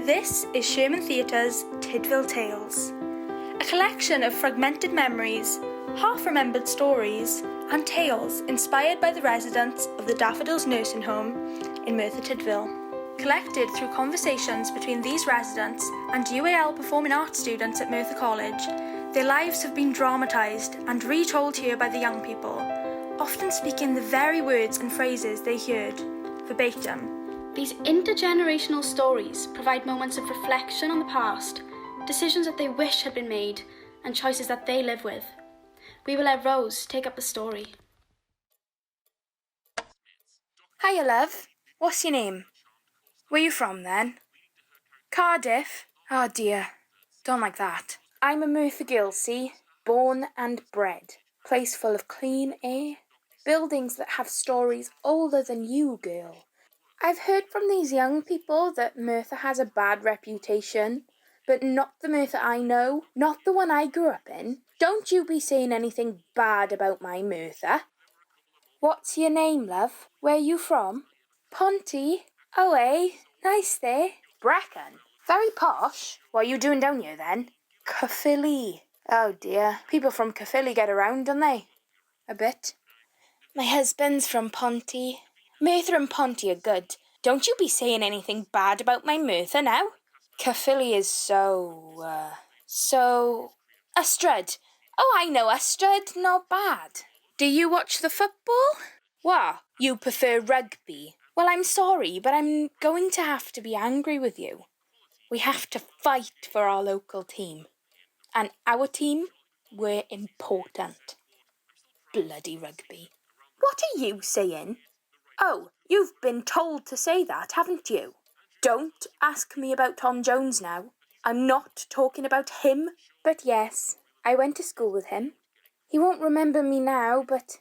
This is Sherman Theatre's Tydfil Tales, a collection of fragmented memories, half-remembered stories and tales inspired by the residents of the Daffodils Nursing Home in Merthyr Tydfil. Collected through conversations between these residents and UAL Performing Arts Students at Merthyr College, their lives have been dramatised and retold here by the young people, often speaking the very words and phrases they heard, verbatim. These intergenerational stories provide moments of reflection on the past, decisions that they wish had been made, and choices that they live with. We will let Rose take up the story. Hiya, love. What's your name? Where you from, then? Cardiff? Oh, dear. Don't like that. I'm a Merthyr girl, see? Born and bred. Place full of clean air. Buildings that have stories older than you, girl. I've heard from these young people that Merthyr has a bad reputation, but not the Merthyr I know, not the one I grew up in. Don't you be saying anything bad about my Merthyr. What's your name, love? Where you from? Ponty? Oh, eh? Nice there. Brecon? Very posh. What are you doing down here, then? Caerphilly. Oh, dear. People from Caerphilly get around, don't they? A bit. My husband's from Ponty. Merthyr and Ponty are good. Don't you be saying anything bad about my Merthyr now. Caerphilly is so... Ystrad. Oh, I know Ystrad. Not bad. Do you watch the football? What? You prefer rugby? Well, I'm sorry, but I'm going to have to be angry with you. We have to fight for our local team. And our team, we're important. Bloody rugby. What are you saying? Oh, you've been told to say that, haven't you? Don't ask me about Tom Jones now. I'm not talking about him. But yes, I went to school with him. He won't remember me now, but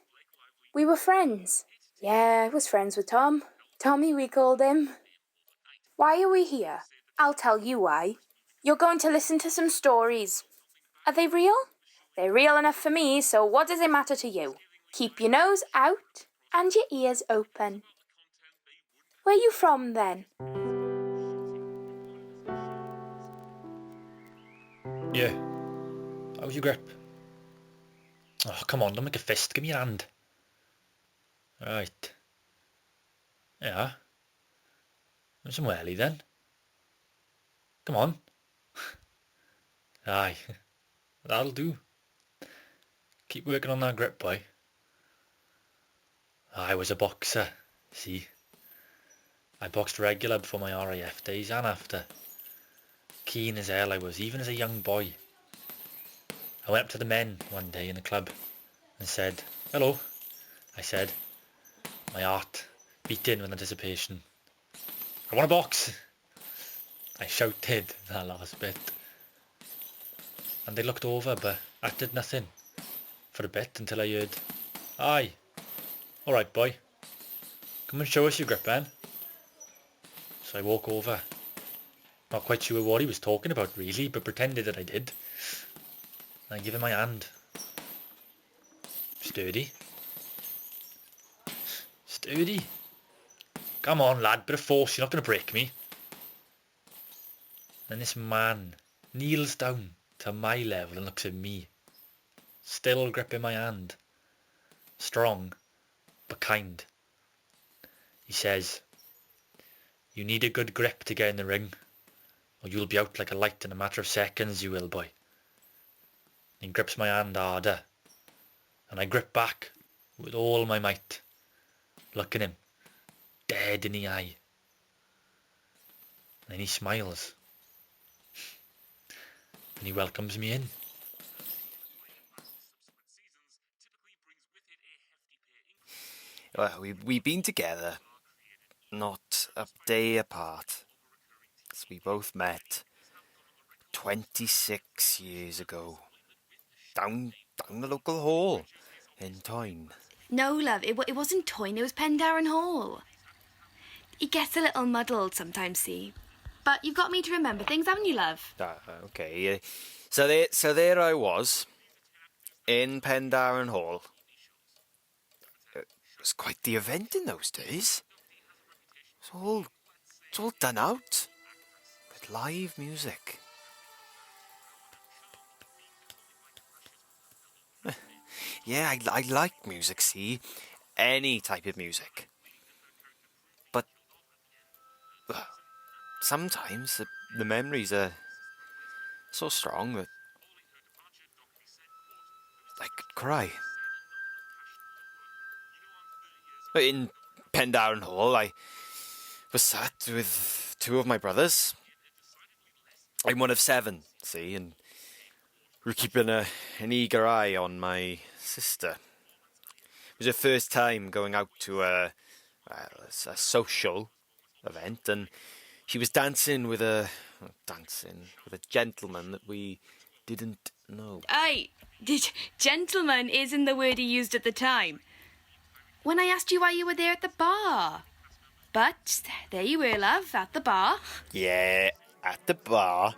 we were friends. Yeah, I was friends with Tom. Tommy, we called him. Why are we here? I'll tell you why. You're going to listen to some stories. Are they real? They're real enough for me, so what does it matter to you? Keep your nose out and your ears open. Where you from, then? Yeah. How's your grip? Oh, come on, don't make a fist. Give me your hand. Right. Yeah. Have some welly then. Come on. Aye. That'll do. Keep working on that grip, boy. I was a boxer, see. I boxed regular before my RAF days and after. Keen as hell I was, even as a young boy. I went up to the men one day in the club and said, "Hello," I said, my heart beating with anticipation. "I want a box," I shouted that last bit. And they looked over but acted nothing for a bit until I heard, "Aye, alright boy, come and show us your grip then." So I walk over, not quite sure what he was talking about really, but pretended that I did. And I give him my hand. Sturdy. Sturdy. Come on lad, bit of force, you're not going to break me. Then this man kneels down to my level and looks at me, still gripping my hand. Strong, but kind. He says, "You need a good grip to get in the ring, or you'll be out like a light in a matter of seconds, you will, boy." He grips my hand harder, and I grip back with all my might, looking him dead in the eye. And then he smiles, and he welcomes me in. Well, we've been together, not a day apart, as we both met 26 years ago, down the local hall in Tyne. No, love, it wasn't Toyne, it was Pendarren Hall. It gets a little muddled sometimes, see. But you've got me to remember things, haven't you, love? Okay. So there I was, in Pendarren Hall. It was quite the event in those days. It's all done out. live music. Yeah, I like music, see? Any type of music. But sometimes the memories are so strong that I could cry. In Pendarren Hall, I was sat with two of my brothers. I'm one of 7, see, and we're keeping an eager eye on my sister. It was her first time going out to a social event, and she was dancing with a gentleman that we didn't know. Aye, gentleman isn't the word he used at the time. When I asked you why you were there at the bar. But there you were, love, at the bar. Yeah, at the bar,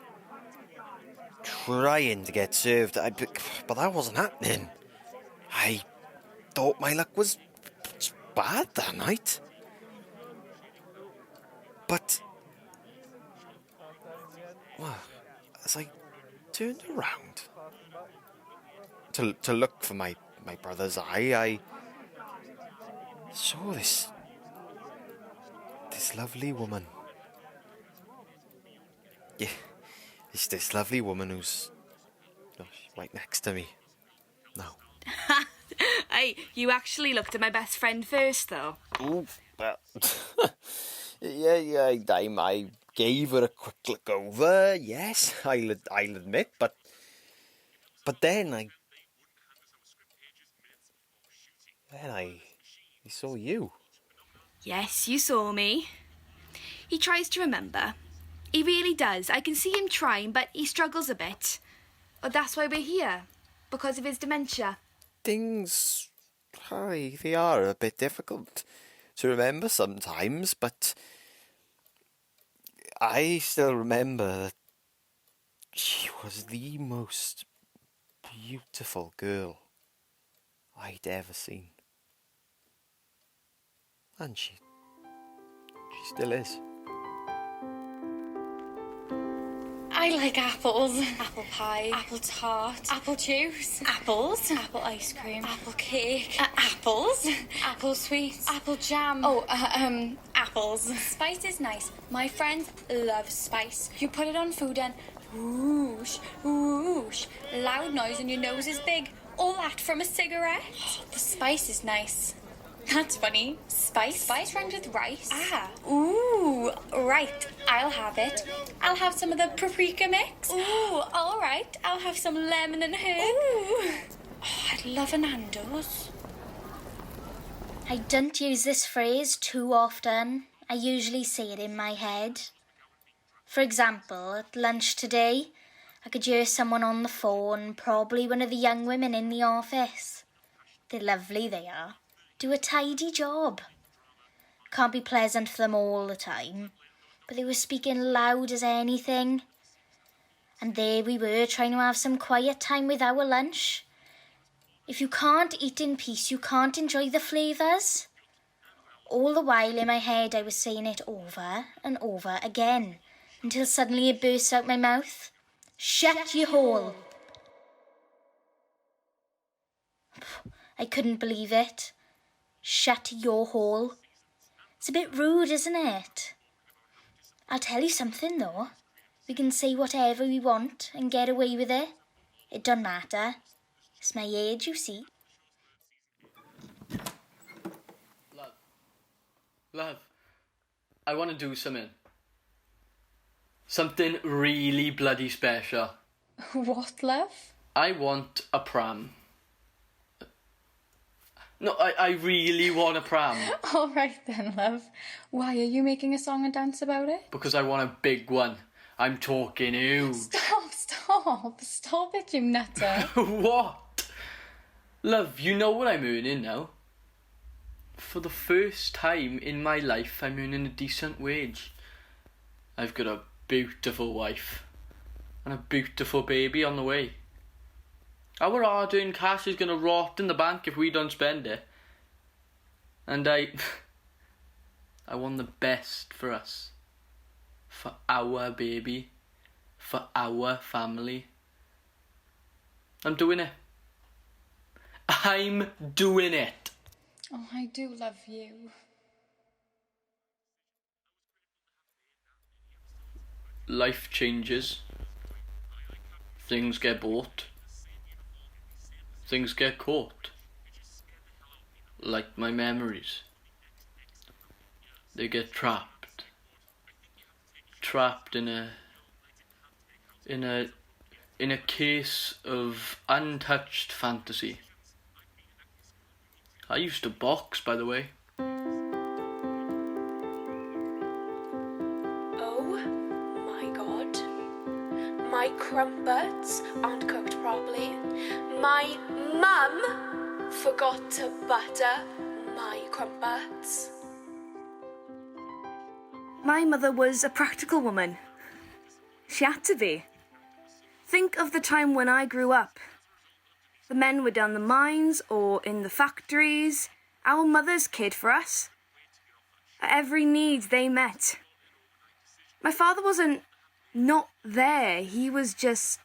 trying to get served, but that wasn't happening. I thought my luck was bad that night. But, well, as I turned around to look for my brother's eye, I saw this lovely woman. Yeah, it's this lovely woman who's right next to me. No. Hey, you actually looked at my best friend first, though. Ooh, well, yeah, I gave her a quick look over. Yes, I'll admit, but then I saw you. Yes, you saw me. He tries to remember. He really does. I can see him trying, but he struggles a bit. But that's why we're here, because of his dementia. Things, they are a bit difficult to remember sometimes, but I still remember that she was the most beautiful girl I'd ever seen. And she still is. I like apples. Apple pie. Apple tart. Apple juice. Apples. Apple ice cream. Apple cake. Apples. Apple sweets. Apple jam. Apples. Spice is nice. My friends love spice. You put it on food and whoosh, whoosh. Loud noise and your nose is big. All that from a cigarette. The spice is nice. That's funny. Spice? Spice rhymes with rice. Ooh, right. I'll have it. I'll have some of the paprika mix. Ooh, all right. I'll have some lemon and herb. Ooh. Oh, I'd love a Nando's. I don't use this phrase too often. I usually say it in my head. For example, at lunch today, I could hear someone on the phone, probably one of the young women in the office. They're lovely, they are. Do a tidy job. Can't be pleasant for them all the time, but they were speaking loud as anything. And there we were trying to have some quiet time with our lunch. If you can't eat in peace, you can't enjoy the flavours. All the while in my head I was saying it over and over again, until suddenly it burst out my mouth. Shut your hole. I couldn't believe it. Shut your hole. It's a bit rude, isn't it? I'll tell you something though. We can say whatever we want and get away with it. It don't matter. It's my age, you see. Love, I want to do something. Something really bloody special. What, love? I want a pram. No, I really want a pram. All right then, love. Why, are you making a song and dance about it? Because I want a big one. I'm talking huge. Stop it, you nutter. What? Love, you know what I'm earning now. For the first time in my life, I'm earning a decent wage. I've got a beautiful wife and a beautiful baby on the way. Our hard-earned cash is going to rot in the bank if we don't spend it. And I want the best for us. for our baby, for our family. I'm doing it. I'm doing it. Oh, I do love you. Life changes. Things get bought. Things get caught. Like my memories. They get trapped. Trapped in a case of untouched fantasy. I used to box, by the way. Oh my god. My crumpets aren't cooked properly. My mum forgot to butter my crumpets. My mother was a practical woman. She had to be. Think of the time when I grew up. The men were down the mines or in the factories. Our mothers cared for us. Every need they met. My father wasn't not there. He was just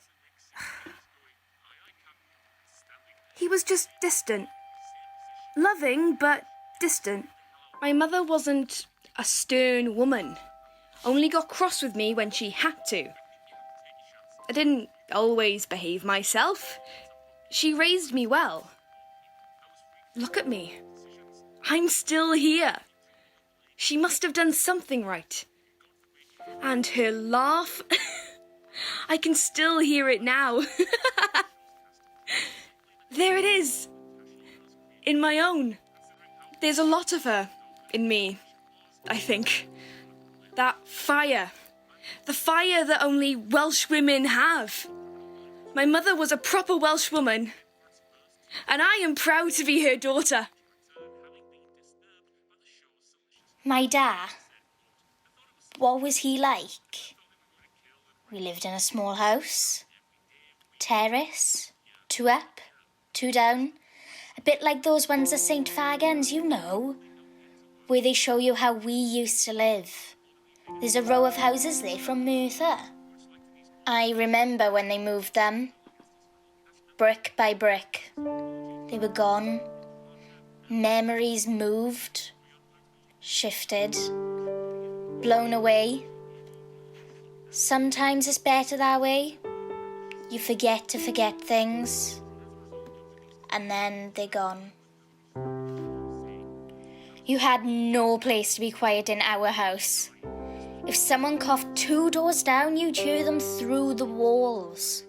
distant. Loving, but distant. My mother wasn't a stern woman. Only got cross with me when she had to. I didn't always behave myself. She raised me well. Look at me. I'm still here. She must have done something right. And her laugh, I can still hear it now. There it is. In my own. There's a lot of her in me, I think. That fire. The fire that only Welsh women have. My mother was a proper Welsh woman. And I am proud to be her daughter. My dad, what was he like? We lived in a small house. Terrace. 2 up, 2 down. A bit like those ones at St. Fagans, you know. Where they show you how we used to live. There's a row of houses there from Merthyr. I remember when they moved them. Brick by brick. They were gone. Memories moved. Shifted. Blown away. Sometimes it's better that way. You forget to forget things. And then they're gone. You had no place to be quiet in our house. If someone coughed 2 doors down, you'd hear them through the walls.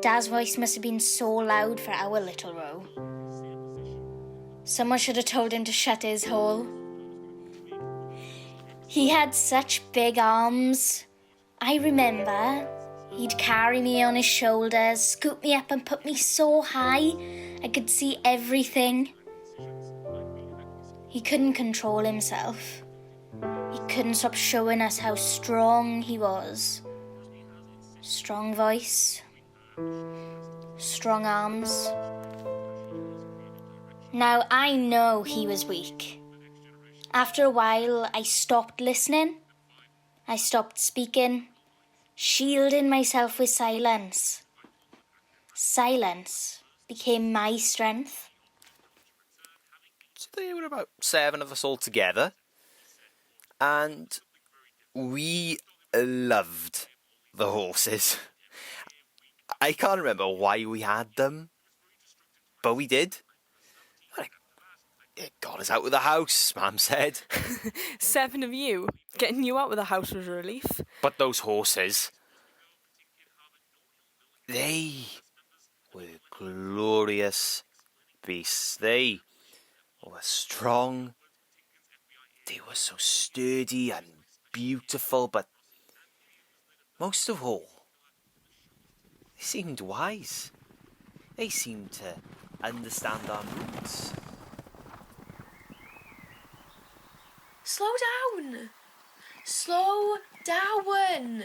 Dad's voice must have been so loud for our little row. Someone should have told him to shut his hole. He had such big arms. I remember he'd carry me on his shoulders, scoop me up and put me so high I could see everything. He couldn't control himself. He couldn't stop showing us how strong he was. Strong voice. Strong arms. Now I know he was weak. After a while, I stopped listening. I stopped speaking, shielding myself with silence. Silence became my strength. So there were about 7 of us all together. And we loved the horses. I can't remember why we had them, but we did. It got us out of the house, Mum said. 7 of you? Getting you out of the house was a relief. But those horses, they were glorious beasts. They were strong. They were so sturdy and beautiful, but most of all, they seemed wise. They seemed to understand our moods. Slow down. Slow down.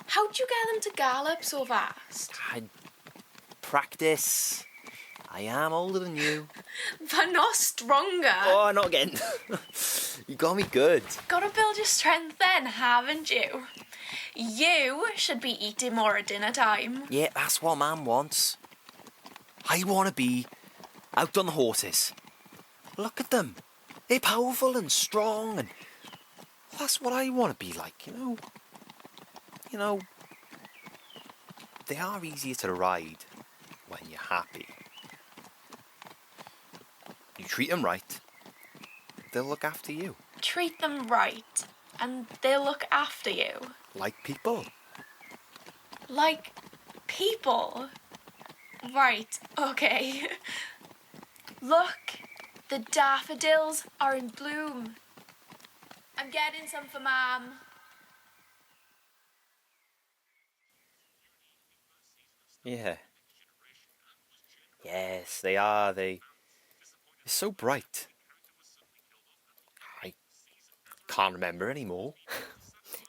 How'd you get them to gallop so fast? I practice. I am older than you. But not stronger. Oh, not again. You got me good. Gotta build your strength then, haven't you? You should be eating more at dinner time. Yeah, that's what Mum wants. I want to be out on the horses. Look at them. They're powerful and strong, and that's what I want to be like, you know. You know, they are easier to ride when you're happy. You treat them right, they'll look after you. Treat them right, and they'll look after you. Like people. Like people. Right, okay. Look, the daffodils are in bloom. I'm getting some for Mum. Yeah. Yes, they are. They're so bright. I can't remember anymore.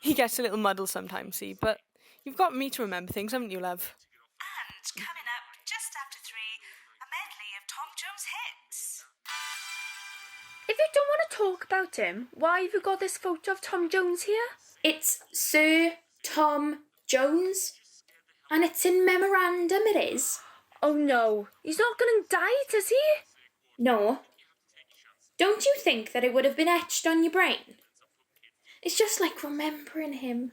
He gets a little muddled sometimes, see, but you've got me to remember things, haven't you, love? And coming up just after 3, a medley of Tom Jones hits. If you don't want to talk about him, why have you got this photo of Tom Jones here? It's Sir Tom Jones, and it's in memorandum, it is. Oh no, he's not going to die, does he? No. Don't you think that it would have been etched on your brain? It's just like remembering him.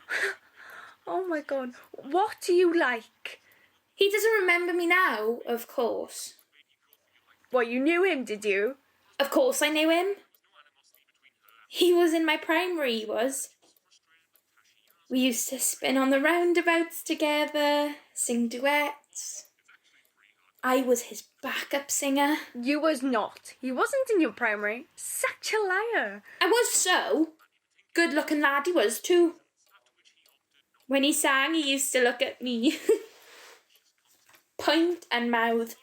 Oh my God, what do you like? He doesn't remember me now, of course. Well, you knew him, did you? Of course I knew him. He was in my primary, he was. We used to spin on the roundabouts together, sing duets. I was his backup singer. You was not. He wasn't in your primary. Such a liar. I was so. Good looking lad he was too. When he sang, he used to look at me. Point and mouth.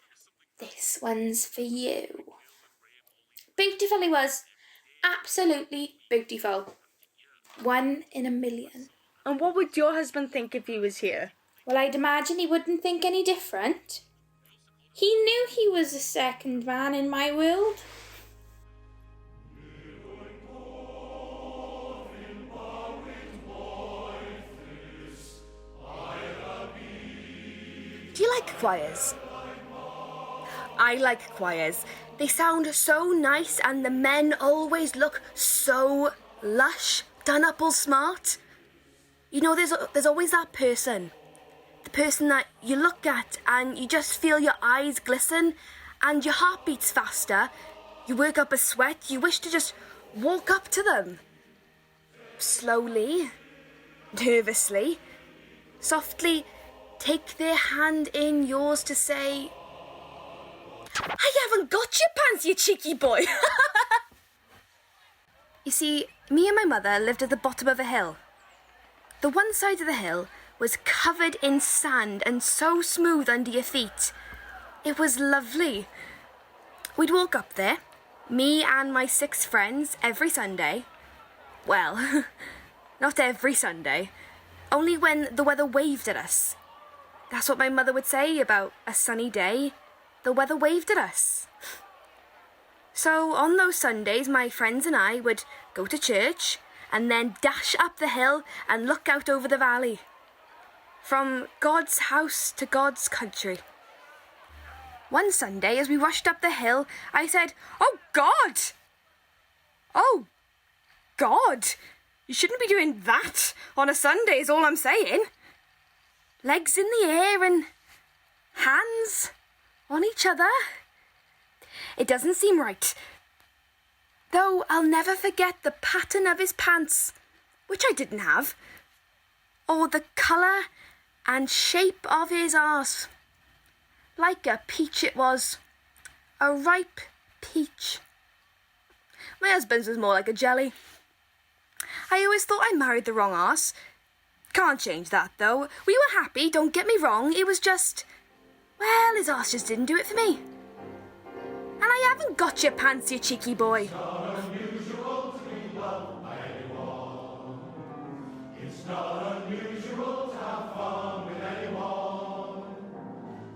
This one's for you. Beautiful he was. Absolutely beautiful. 1 in a million. And what would your husband think if he was here? Well, I'd imagine he wouldn't think any different. He knew he was a second man in my world. Do you like choirs? I like choirs. They sound so nice and the men always look so lush, done up all smart. You know, there's always that person. The person that you look at and you just feel your eyes glisten and your heart beats faster. You work up a sweat, you wish to just walk up to them. Slowly, nervously, softly take their hand in yours to say, I haven't got your pants, you cheeky boy. You see, me and my mother lived at the bottom of a hill. The one side of the hill was covered in sand and so smooth under your feet. It was lovely. We'd walk up there, me and my 6 friends, every Sunday. Well, not every Sunday, only when the weather waved at us. That's what my mother would say about a sunny day. The weather waved at us. So on those Sundays, my friends and I would go to church and then dash up the hill and look out over the valley. From God's house to God's country. One Sunday, as we rushed up the hill, I said, Oh, God! Oh, God! You shouldn't be doing that on a Sunday is all I'm saying. Legs in the air and hands on each other. It doesn't seem right. Though I'll never forget the pattern of his pants, which I didn't have, or the colour and shape of his arse. Like a peach it was, a ripe peach. My husband's was more like a jelly. I always thought I married the wrong arse. Can't change that, though. We were happy, don't get me wrong. It was just, well, his arse just didn't do it for me. And I haven't got your pants, you cheeky boy. It's not unusual to be loved by anyone. It's not unusual to have fun with anyone.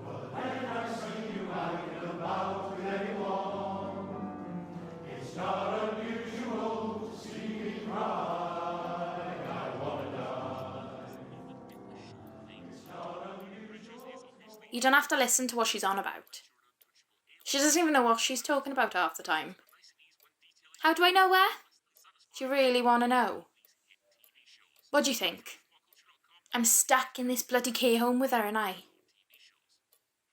But when I see you out and about with anyone, it's not unusual You don't have to listen to what she's on about. She doesn't even know what she's talking about half the time. How do I know her? Do you really want to know? What do you think? I'm stuck in this bloody care home with her, and I.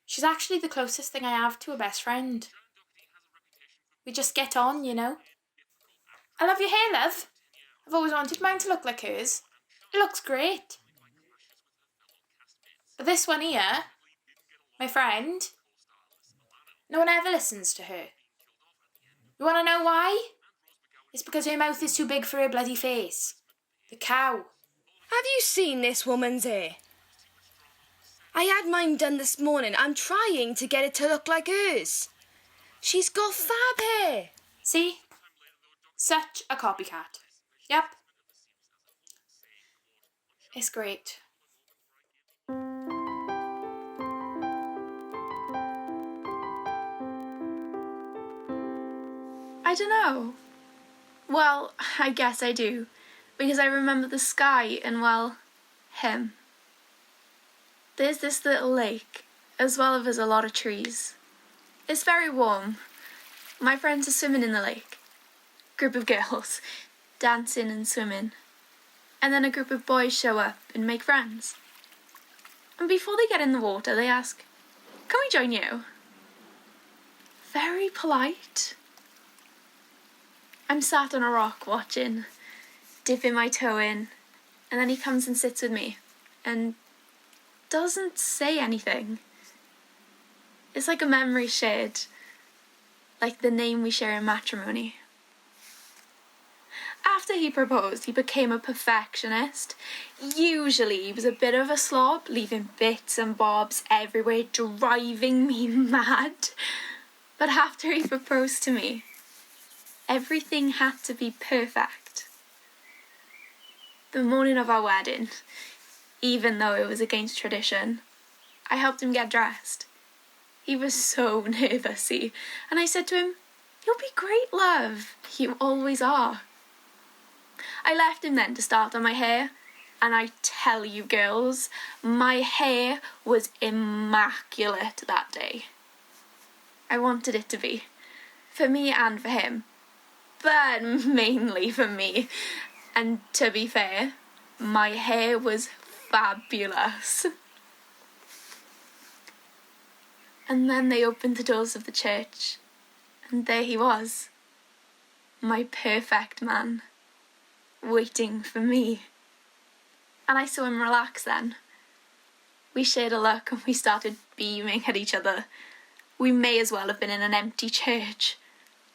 She's actually the closest thing I have to a best friend. We just get on, you know. I love your hair, love. I've always wanted mine to look like hers. It looks great. But this one here, my friend, no one ever listens to her. You want to know why? It's because her mouth is too big for her bloody face. The cow. Have you seen this woman's hair? I had mine done this morning. I'm trying to get it to look like hers. She's got fab hair. See? Such a copycat. Yep. It's great. I don't know. Well, I guess I do, because I remember the sky and, well, him. There's this little lake, as well as a lot of trees. It's very warm. My friends are swimming in the lake. Group of girls, dancing and swimming. And then a group of boys show up and make friends. And before they get in the water, they ask, "Can we join you?" Very polite. I'm sat on a rock watching, dipping my toe in, and then he comes and sits with me and doesn't say anything. It's like a memory shared, like the name we share in matrimony. After he proposed, he became a perfectionist. Usually he was a bit of a slob, leaving bits and bobs everywhere, driving me mad. But after he proposed to me, everything had to be perfect. The morning of our wedding, even though it was against tradition, I helped him get dressed. He was so nervousy, and I said to him, "You'll be great, love. You always are." I left him then to start on my hair, and I tell you girls, my hair was immaculate that day. I wanted it to be, for me and for him, but mainly for me. And to be fair, my hair was fabulous. And then they opened the doors of the church, and there he was, my perfect man, waiting for me. And I saw him relax then. We shared a look and we started beaming at each other. We may as well have been in an empty church.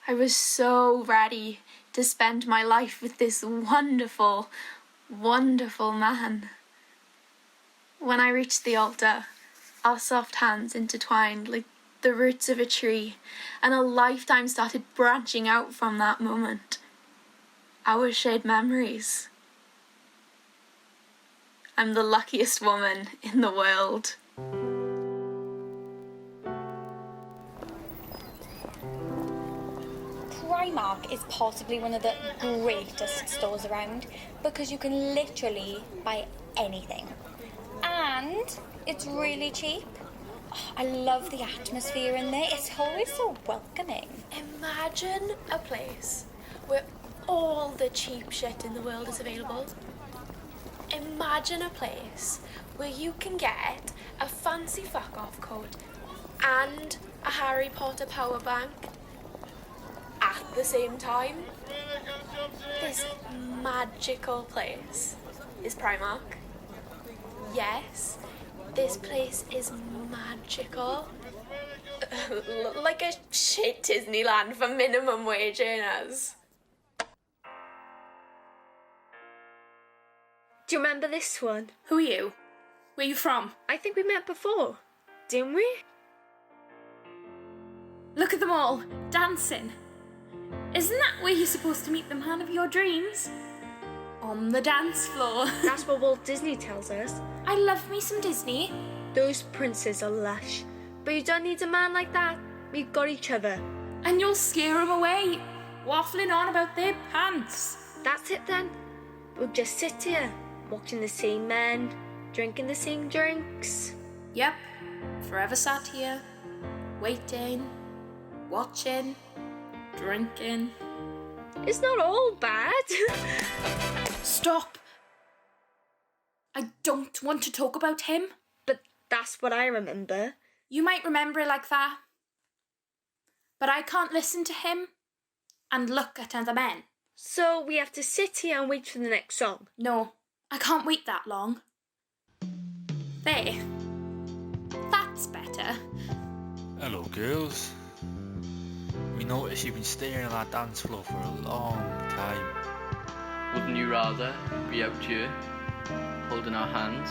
I was so ready to spend my life with this wonderful, wonderful man. When I reached the altar, our soft hands intertwined like the roots of a tree, and a lifetime started branching out from that moment. Our shared memories. I'm the luckiest woman in the world. Primark is possibly one of the greatest stores around because you can literally buy anything. And it's really cheap. Oh, I love the atmosphere in there. It's always so welcoming. Imagine a place where all the cheap shit in the world is available. Imagine a place where you can get a fancy fuck-off coat and a Harry Potter power bank at the same time. This magical place is Primark. Yes, this place is magical. Like a shit Disneyland for minimum wage earners. Do you remember this one? Who are you? Where are you from? I think we met before, didn't we? Look at them all, dancing. Isn't that where you're supposed to meet the man of your dreams? On the dance floor. That's what Walt Disney tells us. I love me some Disney. Those princes are lush. But you don't need a man like that. We've got each other. And you'll scare them away, waffling on about their pants. That's it then. We'll just sit here, watching the same men, drinking the same drinks. Yep, forever sat here, waiting, watching, drinking. It's not all bad. Stop! I don't want to talk about him. But that's what I remember. You might remember it like that. But I can't listen to him and look at other men. So we have to sit here and wait for the next song? No, I can't wait that long. There. That's better. Hello, girls. We noticed you've been staring at that dance floor for a long time. Wouldn't you rather be out here, holding our hands?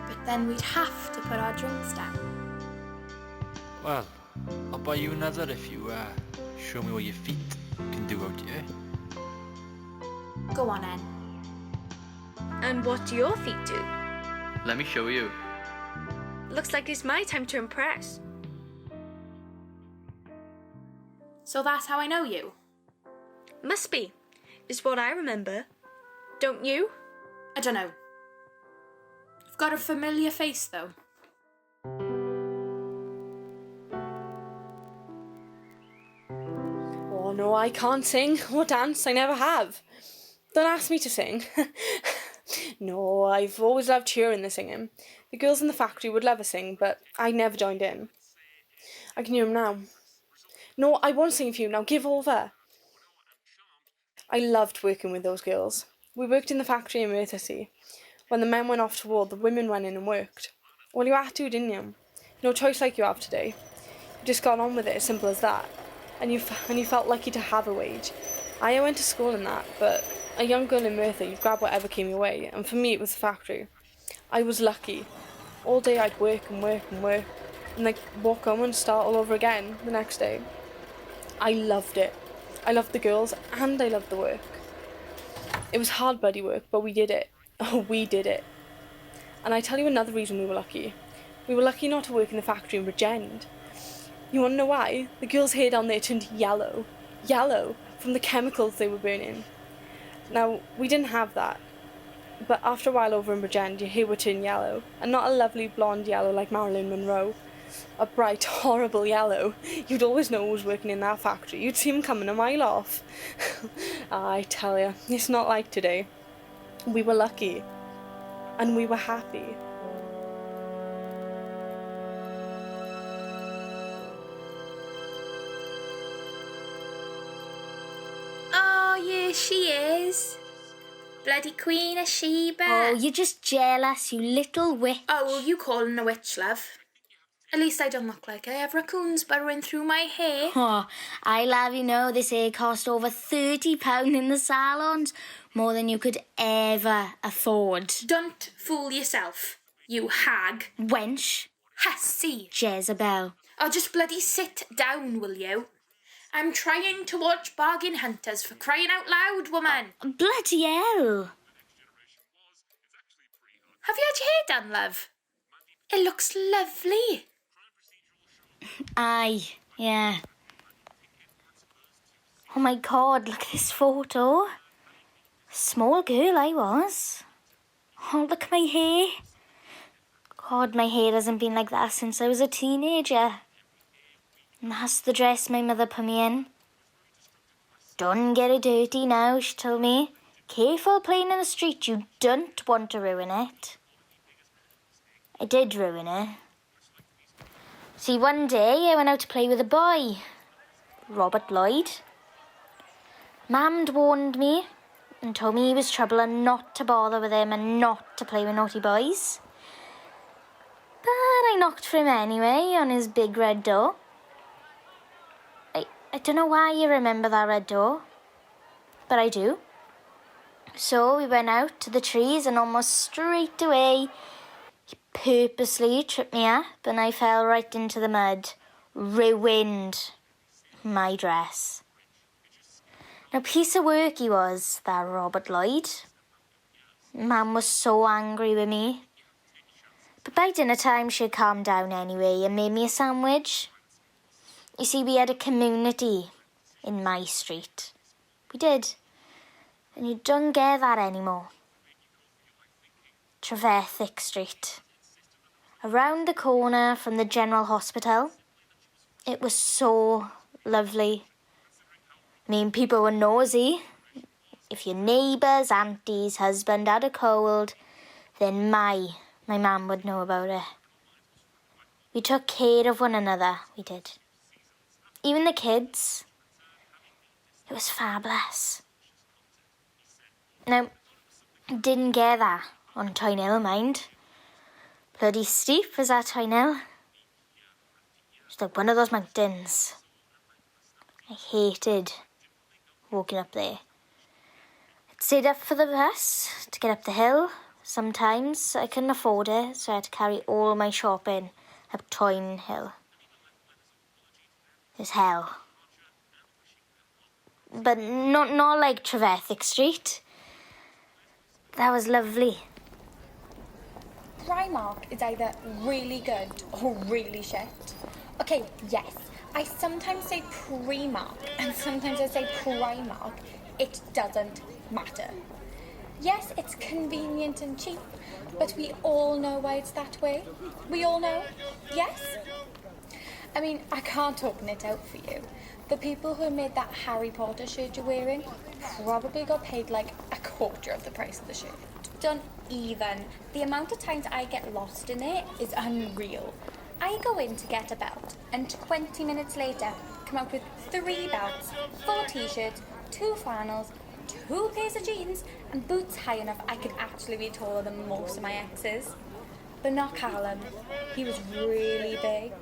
But then we'd have to put our drinks down. Well, I'll buy you another if you show me what your feet can do out here. Go on, then. And what do your feet do? Let me show you. Looks like it's my time to impress. So that's how I know you? Must be. Is what I remember. Don't you? I don't know. You've got a familiar face, though. Oh no, I can't sing or dance, I never have. Don't ask me to sing. No, I've always loved hearing the singing. The girls in the factory would love a sing, but I never joined in. I can hear them now. No, I won't sing for you, now give over. I loved working with those girls. We worked in the factory in Merthyr Tydfil. When the men went off to war, the women went in and worked. Well, you had to, didn't you? No choice like you have today. You just got on with it, as simple as that. And you felt lucky to have a wage. I went to school in that, but a young girl in Merthyr, you grab whatever came your way, and for me it was the factory. I was lucky. All day I'd work and work and work, and then walk home and start all over again the next day. I loved it. I loved the girls, and I loved the work. It was hard bloody work, but we did it. Oh, we did it. And I tell you another reason we were lucky. We were lucky not to work in the factory in Regend. You want to know why? The girls' hair down there turned yellow. Yellow, from the chemicals they were burning. Now, we didn't have that. But after a while over in Regend, your hair would turn yellow. And not a lovely blonde yellow like Marilyn Monroe. A bright, horrible yellow. You'd always know who was working in that factory. You'd see him coming a mile off. I tell you, it's not like today. We were lucky. And we were happy. Oh, yeah, she is. Bloody Queen of Sheba. Oh, you're just jealous, you little witch. Oh, well, you calling a witch, love. At least I don't look like I have raccoons burrowing through my hair. Oh, I'll have you know this hair cost over £30 in the salons. More than you could ever afford. Don't fool yourself, you hag. Wench. Hussy. Jezebel. Oh, just bloody sit down, will you? I'm trying to watch Bargain Hunters, for crying out loud, woman. Bloody hell. Have you had your hair done, love? It looks lovely. Aye, yeah. Oh my God, look at this photo. Small girl I was. Oh, look at my hair. God, my hair hasn't been like that since I was a teenager. And that's the dress my mother put me in. Don't get it dirty now, she told me. Careful playing in the street, you don't want to ruin it. I did ruin it. See, one day I went out to play with a boy, Robert Lloyd. Mum warned me and told me he was trouble and not to bother with him and not to play with naughty boys. But I knocked for him anyway on his big red door. I don't know why you remember that red door, but I do. So we went out to the trees and almost straight away he purposely tripped me up and I fell right into the mud. Ruined my dress. Now, piece of work he was, that Robert Lloyd. Mum was so angry with me. But by dinner time she'd calmed down anyway and made me a sandwich. You see, we had a community in my street. We did. And you don't get that anymore. Trevethick Street. around the corner from the General Hospital. It was so lovely. I mean, people were nosy. If your neighbour's auntie's husband had a cold, then my mum would know about it. We took care of one another, we did. Even the kids. It was fabulous. Now, didn't get that on Tydfil, mind. Bloody steep was that Tydfil. It's like one of those mountains. I hated walking up there. I'd stayed up for the bus to get up the hill. Sometimes I couldn't afford it, so I had to carry all my shopping up Tydfil. It was hell. But not like Trevethick Street. That was lovely. Primark is either really good or really shit. Okay, yes, I sometimes say Primark and sometimes I say Primark. It doesn't matter. Yes, it's convenient and cheap, but we all know why it's that way. We all know, yes? I mean, I can't open it out for you. The people who made that Harry Potter shirt you're wearing probably got paid like a quarter of the price of the shirt. Don't even. The amount of times I get lost in it is unreal. I go in to get a belt, and 20 minutes later, come out with 3 belts, 4 t-shirts, 2 flannels, 2 pairs of jeans, and boots high enough I could actually be taller than most of my exes. But not Callum. He was really big.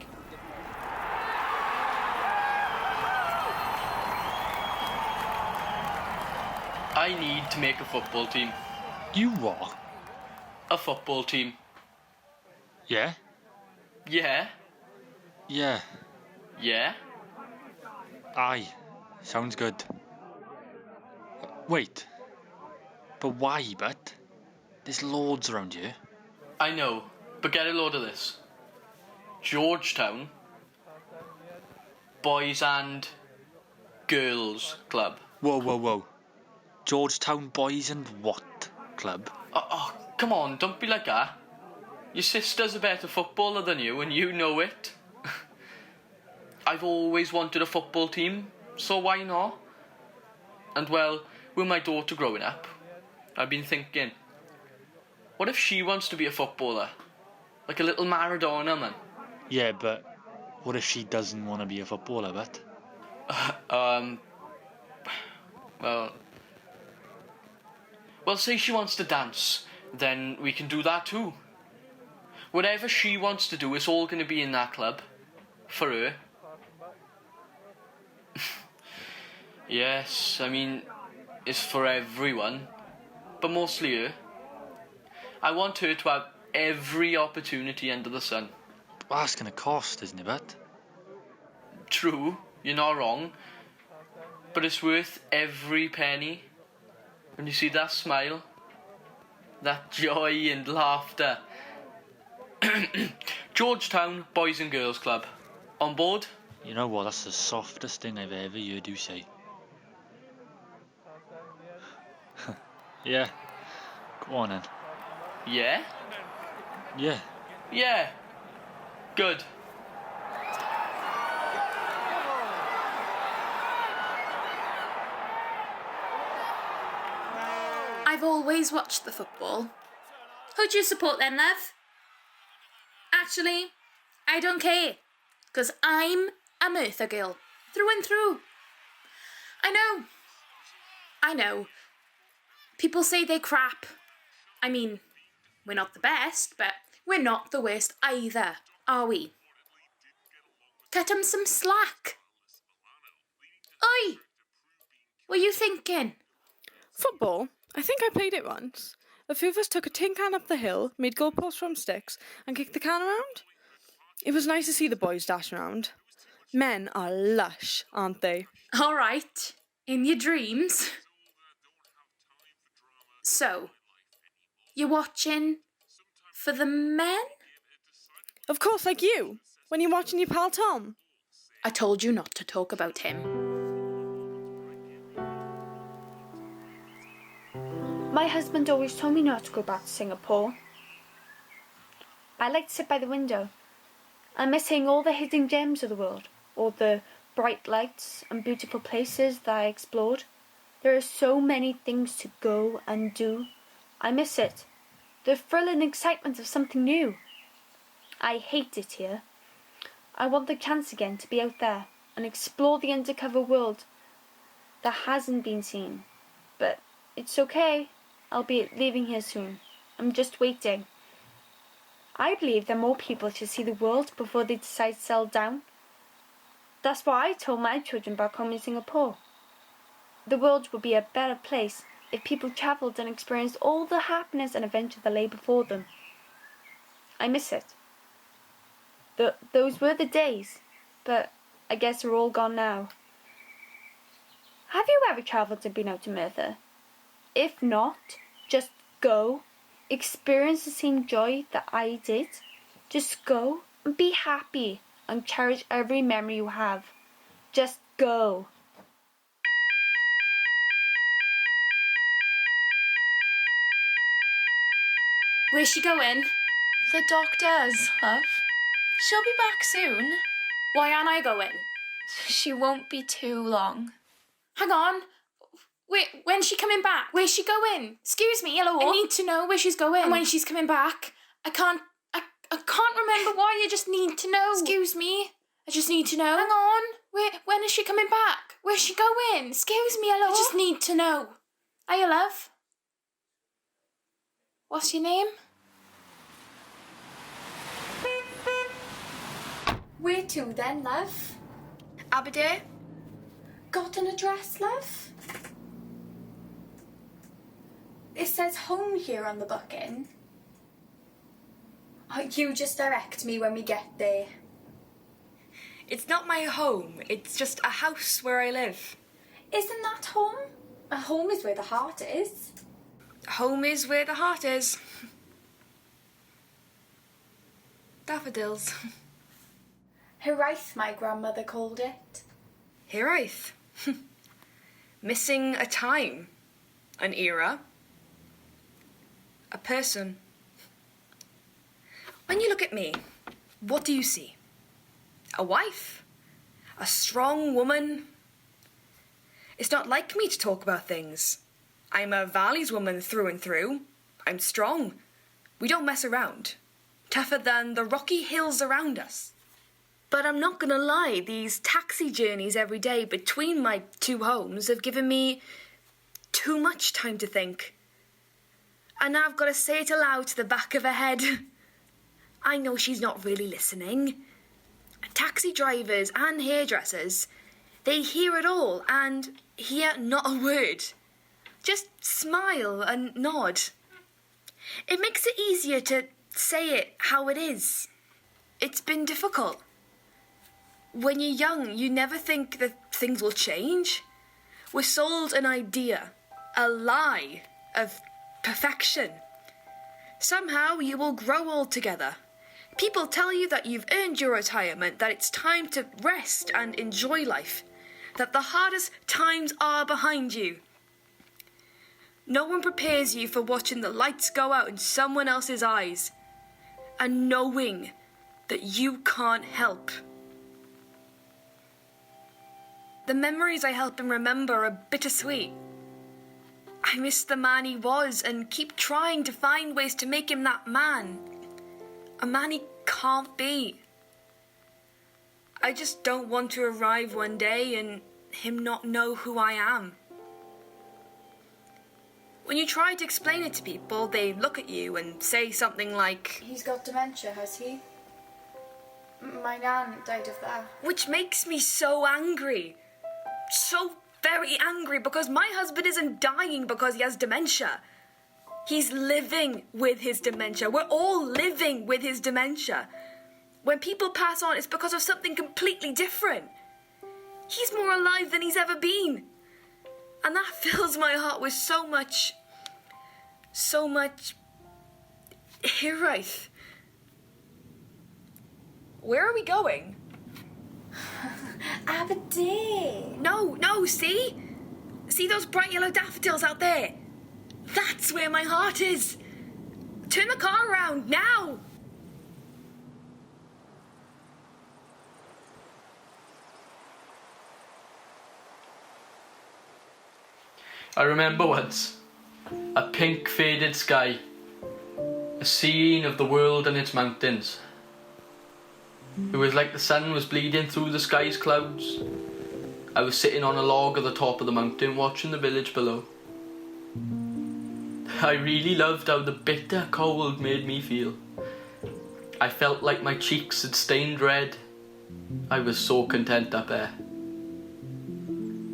I need to make a football team. You what? A football team. Yeah? Yeah? Yeah. Yeah? Aye. Sounds good. Wait. But why, but? There's loads around here. I know, but get a load of this. Georgetown Boys and Girls Club. Whoa. Georgetown Boys and what club? Oh, come on, don't be like that. Your sister's a better footballer than you, and you know it. I've always wanted a football team, so why not? And well, with my daughter growing up, I've been thinking, what if she wants to be a footballer? Like a little Maradona, man. Yeah, but what if she doesn't want to be a footballer, but? Well, say she wants to dance, then we can do that too. Whatever she wants to do, it's all going to be in that club. For her. Yes, I mean, it's for everyone. But mostly her. I want her to have every opportunity under the sun. Well, that's going to cost, isn't it, but? True, you're not wrong. But it's worth every penny. When you see that smile, that joy and laughter. Georgetown Boys and Girls Club. On board? You know what, that's the softest thing I've ever heard you say. Yeah. Go on then. Yeah? Yeah. Yeah. Good. I've always watched the football. Who do you support then, love? Actually, I don't care, because I'm a Merthyr girl, through and through. I know. People say they're crap. I mean, we're not the best, but we're not the worst either, are we? Cut 'em some slack. Oi! What are you thinking? Football? I think I played it once. A few of us took a tin can up the hill, made goalposts from sticks, and kicked the can around. It was nice to see the boys dashing around. Men are lush, aren't they? All right, in your dreams. So, you're watching for the men? Of course, like you, when you're watching your pal Tom. I told you not to talk about him. My husband always told me not to go back to Singapore. I like to sit by the window. I miss seeing all the hidden gems of the world, all the bright lights and beautiful places that I explored. There are so many things to go and do. I miss it. The thrill and excitement of something new. I hate it here. I want the chance again to be out there and explore the undercover world that hasn't been seen. But it's okay. I'll be leaving here soon. I'm just waiting. I believe that more people should see the world before they decide to settle down. That's what I told my children back home in Singapore. The world would be a better place if people travelled and experienced all the happiness and adventure that lay before them. I miss it. Those were the days, but I guess they're all gone now. Have you ever travelled and been out to Merthyr? If not, just go. Experience the same joy that I did. Just go and be happy and cherish every memory you have. Just go. Where's she going? The doctor's, love. She'll be back soon. Why aren't I going? She won't be too long. Hang on. Wait, when's she coming back? Where's she going? Excuse me, hello? I need to know where she's going. And when she's coming back. I can't remember why, I just need to know. Excuse me. I just need to know. Hang on. When is she coming back? Where's she going? Excuse me, hello? I just need to know. Hiya, love. What's your name? Where to then, love? Aberdeen? Got an address, love? It says home here on the booking. Oh, you just direct me when we get there. It's not my home, it's just a house where I live. Isn't that home? A home is where the heart is. Home is where the heart is. Daffodils. Hiraeth, my grandmother called it. Hiraeth. Missing a time, an era, a person. When you look at me, what do you see? A wife? A strong woman? It's not like me to talk about things. I'm a Valley's woman through and through. I'm strong. We don't mess around. Tougher than the rocky hills around us. But I'm not gonna lie, these taxi journeys every day between my two homes have given me too much time to think. And now I've got to say it aloud to the back of her head. I know she's not really listening. Taxi drivers and hairdressers, they hear it all and hear not a word. Just smile and nod. It makes it easier to say it how it is. It's been difficult. When you're young, you never think that things will change. We're sold an idea, a lie of perfection. Somehow you will grow old together. People tell you that you've earned your retirement, that it's time to rest and enjoy life, that the hardest times are behind you. No one prepares you for watching the lights go out in someone else's eyes and knowing that you can't help. The memories I help him remember are bittersweet. I miss the man he was and keep trying to find ways to make him that man. A man he can't be. I just don't want to arrive one day and him not know who I am. When you try to explain it to people, they look at you and say something like, He's got dementia, has he? My nan died of that. Which makes me so angry. So very angry, because my husband isn't dying because he has dementia. He's living with his dementia. We're all living with his dementia. When people pass on, it's because of something completely different. He's more alive than he's ever been. And that fills my heart with so much Hiraeth. Where are we going? Aberdeen. No, see? See those bright yellow daffodils out there? That's where my heart is. Turn the car around, now! I remember once, a pink faded sky, a scene of the world and its mountains. It was like the sun was bleeding through the sky's clouds. I was sitting on a log at the top of the mountain watching the village below. I really loved how the bitter cold made me feel. I felt like my cheeks had stained red. I was so content up there.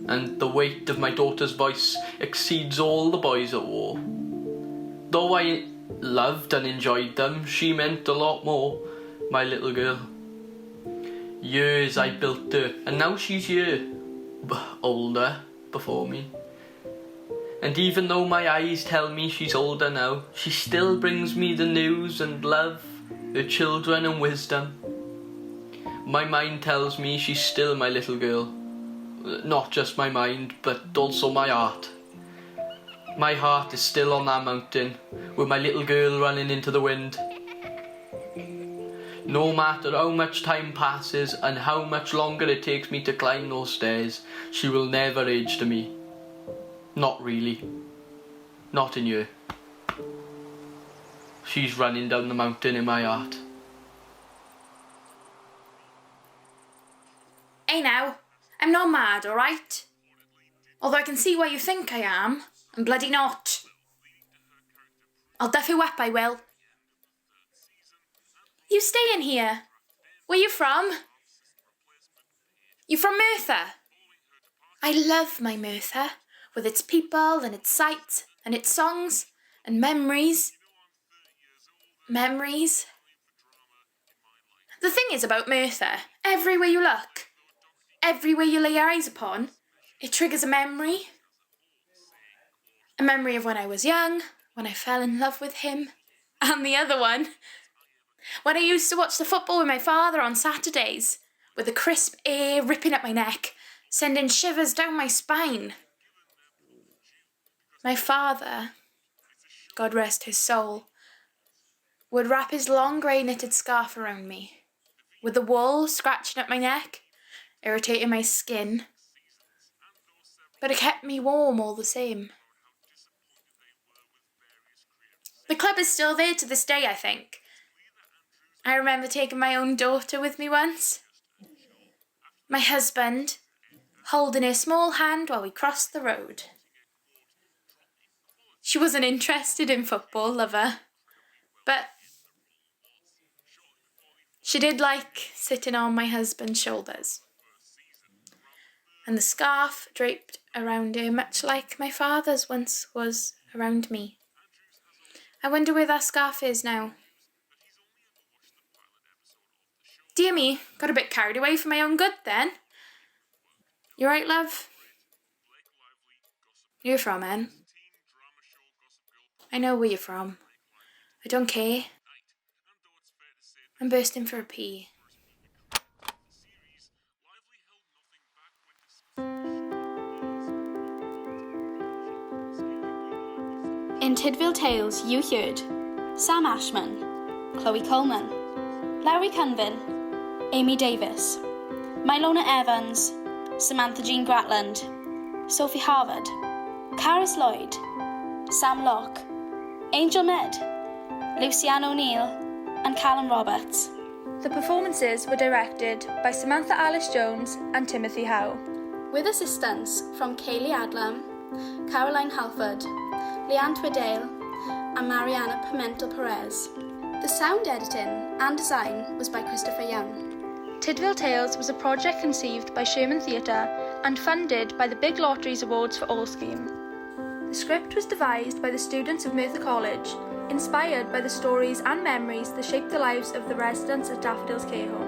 And the weight of my daughter's voice exceeds all the boys at war. Though I loved and enjoyed them, she meant a lot more, my little girl. Years I built her, and now she's here, older, before me. And even though my eyes tell me she's older now, she still brings me the news and love, her children and wisdom. My mind tells me she's still my little girl. Not just my mind, but also my heart. My heart is still on that mountain, with my little girl running into the wind. No matter how much time passes and how much longer it takes me to climb those stairs, she will never age to me. Not really. Not in you. She's running down the mountain in my heart. Hey now, I'm not mad, alright? Although I can see why you think I am, I'm bloody not. I'll duff you up, I will. You staying here? Where you from? You from Merthyr? I love my Merthyr, with its people and its sights and its songs and memories. Memories. The thing is about Merthyr, everywhere you look, everywhere you lay your eyes upon, it triggers a memory. A memory of when I was young, when I fell in love with him, and the other one, when I used to watch the football with my father on Saturdays, with the crisp air ripping up my neck, sending shivers down my spine. My father, God rest his soul, would wrap his long grey knitted scarf around me, with the wool scratching up my neck, irritating my skin. But it kept me warm all the same. The club is still there to this day, I think. I remember taking my own daughter with me once. My husband, holding her small hand while we crossed the road. She wasn't interested in football, lover, but she did like sitting on my husband's shoulders. And the scarf draped around her, much like my father's once was around me. I wonder where that scarf is now. Dear me, got a bit carried away for my own good then. You right, love? You're from, Anne? I know where you're from. I don't care. I'm bursting for a pee. In Tydfil Tales, you heard Sam Ashman, Chloe Coleman, Larry Cunvin, Amy Davis, Mylona Evans, Samantha Jean Gratland, Sophie Harvard, Caris Lloyd, Sam Locke, Angel Med, Lucianne O'Neill, and Callum Roberts. The performances were directed by Samantha Alice Jones and Timothy Howe, with assistance from Kaylee Adlam, Caroline Halford, Leanne Twiddale, and Mariana Pimentel Perez. The sound editing and design was by Christopher Young. Tydfil Tales was a project conceived by Sherman Theatre and funded by the Big Lotteries Awards for All scheme. The script was devised by the students of Merthyr College, inspired by the stories and memories that shaped the lives of the residents at Daffodils Care Home.